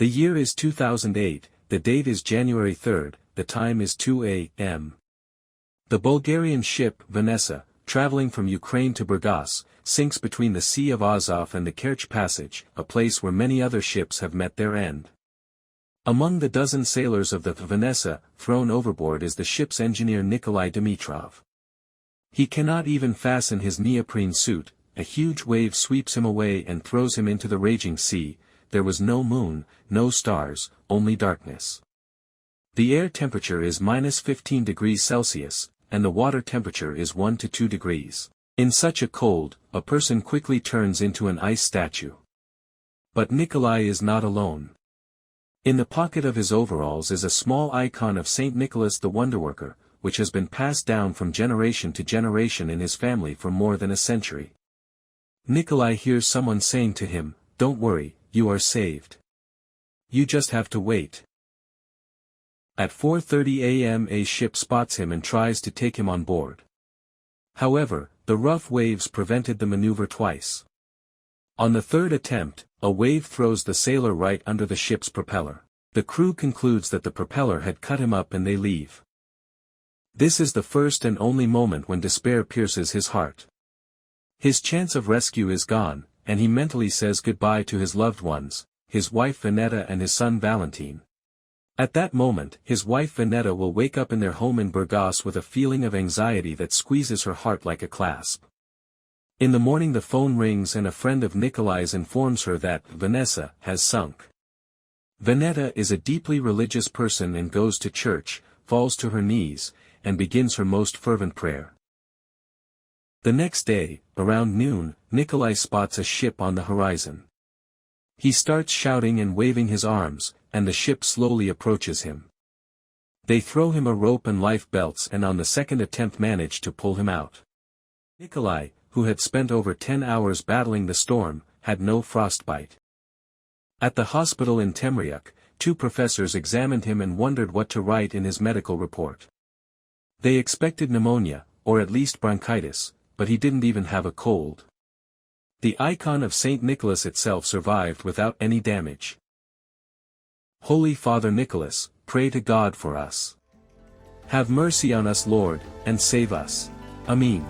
The year is 2008, the date is January 3rd, the time is 2 a.m. The Bulgarian ship Vanessa, traveling from Ukraine to Burgas, sinks between the Sea of Azov and the Kerch Passage, a place where many other ships have met their end. Among the dozen sailors of the Vanessa, thrown overboard is the ship's engineer Nikolay Dimitrov. He cannot even fasten his neoprene suit, a huge wave sweeps him away and throws him into the raging sea. There was no moon, no stars, only darkness. The air temperature is -15 degrees Celsius, and the water temperature is 1 to 2 degrees. In such a cold, a person quickly turns into an ice statue. But Nikolai is not alone. In the pocket of his overalls is a small icon of Saint Nicholas the Wonderworker, which has been passed down from generation to generation in his family for more than a century. Nikolai hears someone saying to him, "Don't worry, you are saved. You just have to wait." At 4:30 a.m. a ship spots him and tries to take him on board. However, the rough waves prevented the maneuver twice. On the third attempt, a wave throws the sailor right under the ship's propeller. The crew concludes that the propeller had cut him up and they leave. This is the first and only moment when despair pierces his heart. His chance of rescue is gone, and he mentally says goodbye to his loved ones, his wife Vanessa and his son Valentin. At that moment, his wife Vanessa will wake up in their home in Burgas with a feeling of anxiety that squeezes her heart like a clasp. In the morning the phone rings and a friend of Nikolai's informs her that Vanessa has sunk. Vanessa is a deeply religious person and goes to church, falls to her knees, and begins her most fervent prayer. The next day, around noon, Nikolai spots a ship on the horizon. He starts shouting and waving his arms, and the ship slowly approaches him. They throw him a rope and life belts and on the second attempt manage to pull him out. Nikolai, who had spent over 10 hours battling the storm, had no frostbite. At the hospital in Temryuk, 2 professors examined him and wondered what to write in his medical report. They expected pneumonia, or at least bronchitis, but he didn't even have a cold. The icon of Saint Nicholas itself survived without any damage. Holy Father Nicholas, pray to God for us. Have mercy on us, Lord, and save us. Amen.